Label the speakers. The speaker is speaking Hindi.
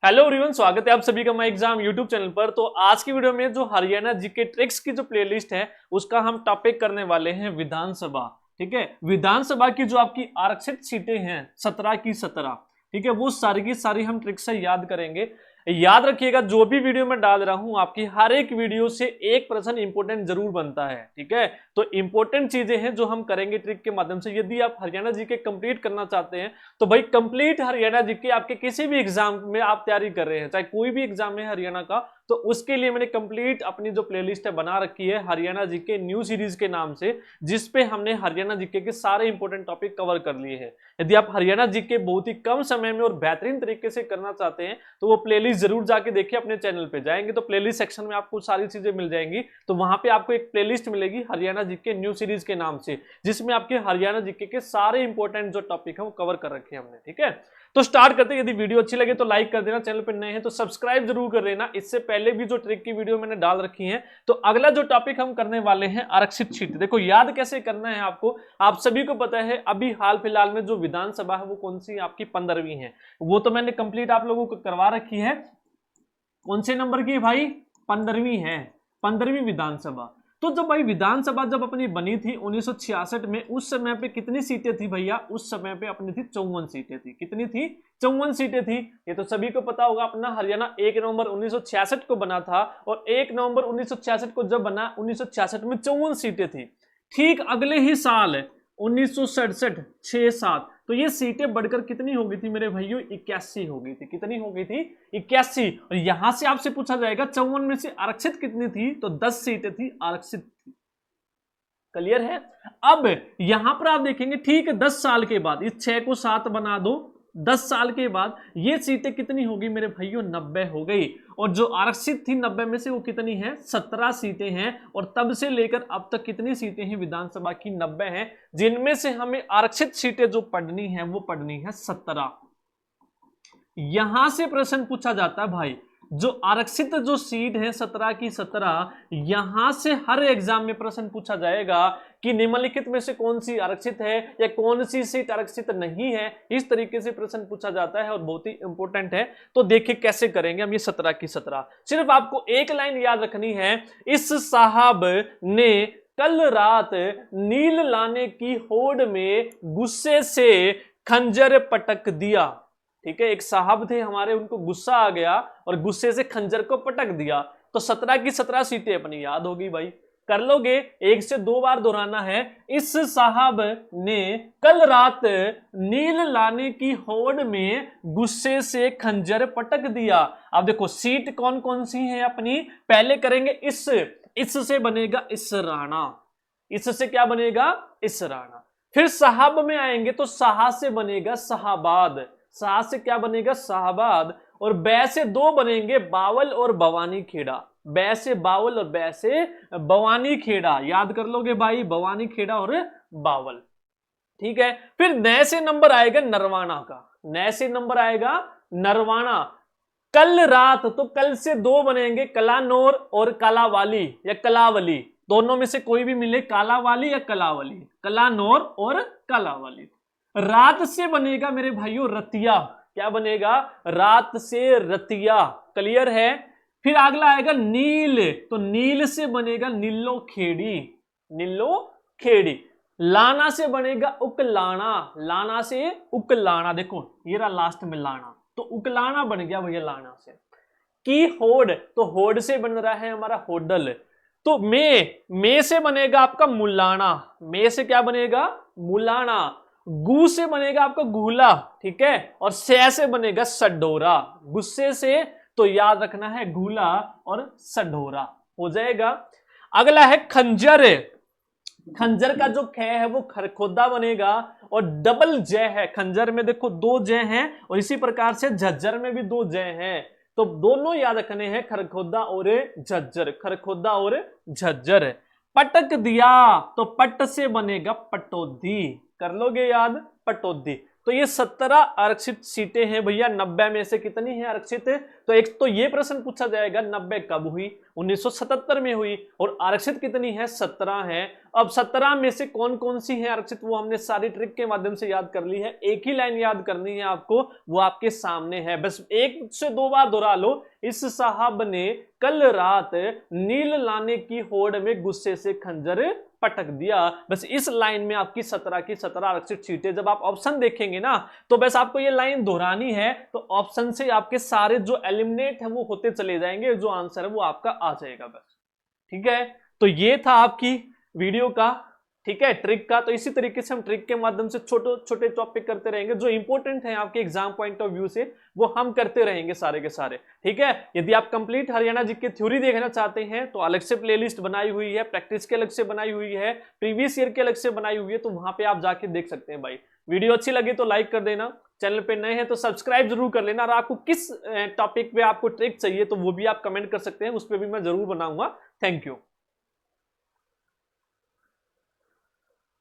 Speaker 1: हेलो एवरीवन, स्वागत है आप सभी का माई एग्जाम यूट्यूब चैनल पर। तो आज की वीडियो में जो हरियाणा जीके ट्रिक्स की जो प्लेलिस्ट है उसका हम टॉपिक करने वाले हैं विधानसभा। ठीक है, विधानसभा की जो आपकी आरक्षित सीटें हैं 17 की 17, ठीक है, वो सारी की सारी हम ट्रिक्स से याद करेंगे। याद रखिएगा, जो भी वीडियो मैं डाल रहा हूं आपकी हर एक वीडियो से 1% इंपोर्टेंट जरूर बनता है। ठीक है, तो इंपोर्टेंट चीजें हैं जो हम करेंगे ट्रिक के माध्यम से। यदि आप हरियाणा जीके कंप्लीट करना चाहते हैं तो भाई कंप्लीट हरियाणा जीके आपके किसी भी एग्जाम में आप तैयारी कर रहे हैं, चाहे कोई भी एग्जाम है हरियाणा का, तो उसके लिए मैंने कंप्लीट अपनी जो प्लेलिस्ट है बना रखी है हरियाणा जीके न्यू सीरीज के नाम से, जिसपे हमने हरियाणा जीके के सारे इंपोर्टेंट टॉपिक कवर कर लिए हैं। यदि आप हरियाणा जीके बहुत ही कम समय में और बेहतरीन तरीके से करना चाहते हैं तो वो प्लेलिस्ट जरूर जाके देखिए। अपने चैनल पे जाएंगे तो प्लेलिस्ट सेक्शन में आपको सारी चीजें मिल जाएंगी। तो वहां पे आपको एक प्लेलिस्ट मिलेगी हरियाणा जीके न्यू सीरीज के नाम से, जिसमें आपके हरियाणा जीके के सारे इंपोर्टेंट जो टॉपिक है वो कवर कर रखे हैं हमने। ठीक है, तो स्टार्ट करते हैं। यदि वीडियो अच्छी लगे तो लाइक कर देना, चैनल पर नए हैं तो सब्सक्राइब जरूर कर लेना। इससे पहले भी जो ट्रिक की वीडियो मैंने डाल रखी है। तो अगला जो टॉपिक हम करने वाले हैं आरक्षित सीट। देखो याद कैसे करना है आपको, आप सभी को पता है अभी हाल फिलहाल में जो विधानसभा है वो कौन सी आपकी 15वीं है। वो तो मैंने कंप्लीट आप लोगों को करवा रखी है। कौन से नंबर की भाई? 15वीं है, 15वीं विधानसभा। तो जब भाई विधानसभा जब अपनी बनी थी 1966 में, उस समय पे कितनी सीटें थी भैया? उस समय पे अपनी थी 54 सीटें थी। कितनी थी? 54 सीटें थी। ये तो सभी को पता होगा। अपना हरियाणा 1 नवंबर 1966 को बना था और 1 नवंबर 1966 को जब बना 1966 में 54 सीटें थी। ठीक अगले ही साल 1967 6-7 तो ये सीटें बढ़कर कितनी हो गई थी मेरे भाइयों? 81 हो गई थी। कितनी हो गई थी? 81। और यहां से आपसे पूछा जाएगा 54 में से आरक्षित कितनी थी? तो 10 सीटें थी आरक्षित थी। क्लियर है? अब यहां पर आप देखेंगे ठीक 10 साल के बाद, इस 6 को 7 बना दो, 10 साल के बाद ये सीटें कितनी होगी मेरे भाइयों? 90 हो गई। और जो आरक्षित थी 90 में से वो कितनी है? 17 सीटें हैं। और तब से लेकर अब तक कितनी सीटें हैं विधानसभा की? 90 हैं, जिनमें से हमें आरक्षित सीटें जो पढ़नी है वो पढ़नी है 17। यहां से प्रश्न पूछा जाता है भाई, जो आरक्षित जो सीट है 17 की 17, यहां से हर एग्जाम में प्रश्न पूछा जाएगा कि निम्नलिखित में से कौन सी आरक्षित है या कौन सी सीट आरक्षित नहीं है। इस तरीके से प्रश्न पूछा जाता है और बहुत ही इंपॉर्टेंट है। तो देखिए कैसे करेंगे हम ये 17 की 17। सिर्फ आपको एक लाइन याद रखनी है, इस साहब ने कल रात नील लाने की होड़ में गुस्से से खंजर पटक दिया। ठीक है, एक साहब थे हमारे, उनको गुस्सा आ गया और गुस्से से खंजर को पटक दिया। तो 17 की 17 सीटें अपनी याद होगी भाई, कर लोगे। 1 से 2 बार दोहराना है। इस साहब ने कल रात नील लाने की होड़ में गुस्से से खंजर पटक दिया। अब देखो सीट कौन कौन सी है अपनी, पहले करेंगे इस से बनेगा इस राणा, इससे क्या बनेगा? इस राणा। फिर साहब में आएंगे तो साहा से बनेगा शाहबाद, शाह से क्या बनेगा? शाहबाद। और बै से 2 बनेंगे बावल और भवानी खेड़ा, बै से बावल और बै से भवानी खेड़ा। याद कर लोगे भाई, भवानी खेड़ा और बावल। ठीक है, फिर नए से नंबर आएगा नरवाना का, नए से नंबर आएगा नरवाना। कल रात तो कल से 2 बनेंगे कलानौर और कलावाली या कलावली, दोनों में से कोई भी मिले, कालावाली या कलावली, कलानौर और कलावाली। रात से बनेगा मेरे भाइयों रतिया, क्या बनेगा? रात से रतिया। क्लियर है? फिर अगला आएगा नील, तो नील से बनेगा नीलो खेड़ी, नीलो खेड़ी। लाना से बनेगा उकलाना, लाना से उकलाना। देखो ये रहा लास्ट में लाना, तो उकलाना बन गया भैया लाना से। की होड़, तो होड़ से बन रहा है हमारा होडल। तो मे से बनेगा आपका मुलाना, मे से क्या बनेगा? मुलाना। गु से बनेगा आपका गुला, ठीक है, और से बनेगा सडोरा। गुस्से से तो याद रखना है गुला और सडोरा हो जाएगा। अगला है खंजर, खंजर का जो ख है वो खरखोदा बनेगा और डबल जय है। खंजर में देखो 2 जय हैं और इसी प्रकार से झज्जर में भी 2 जय हैं, तो दोनों याद रखने हैं, खरखोदा और झज्जर, खरखोदा और झज्जर। पटक दिया तो पट से बनेगा पटोदी, कर लोगे याद? पटोदी। तो ये 17 आरक्षित सीटें हैं भैया, 90 में से कितनी है आरक्षित? तो एक तो ये प्रश्न पूछा जाएगा 90 कब हुई? 1977 में हुई। और आरक्षित कितनी है? 17 है। अब 17 में से कौन कौन सी है आरक्षित, वो हमने सारी ट्रिक के माध्यम से याद कर ली है। एक ही लाइन याद करनी है आपको, वो आपके सामने है, बस एक से दो बार दोहरा लो। इस साहब ने कल रात नील लाने की होड़ में गुस्से से खंजर पटक दिया। बस इस लाइन में आपकी 17 की 17 आरक्षित सीटें। जब आप ऑप्शन देखेंगे ना तो बस आपको ये लाइन दोहरानी है, तो ऑप्शन से आपके सारे जो एलिमिनेट है वो होते चले जाएंगे, जो आंसर है वो आपका आ जाएगा बस। ठीक है, तो ये था आपकी वीडियो का, ठीक है, ट्रिक का। तो इसी तरीके से हम ट्रिक के माध्यम से छोटे छोटे टॉपिक करते रहेंगे जो इंपॉर्टेंट है आपके एग्जाम पॉइंट ऑफ व्यू से, वो हम करते रहेंगे सारे के सारे। ठीक है, यदि आप कंप्लीट हरियाणा जीके थ्योरी देखना चाहते हैं तो अलग से प्लेलिस्ट बनाई हुई है, प्रैक्टिस के अलग से बनाई हुई है, प्रीवियस ईयर के अलग से बनाई हुई है, तो वहां पे आप जाके देख सकते हैं भाई। वीडियो अच्छी लगी तो लाइक कर देना, चैनल पे नए हैं तो सब्सक्राइब जरूर कर लेना, और आपको किस टॉपिक पे आपको ट्रिक चाहिए तो वो भी आप कमेंट कर सकते हैं, उस पर भी मैं जरूर बनाऊंगा। Thank you.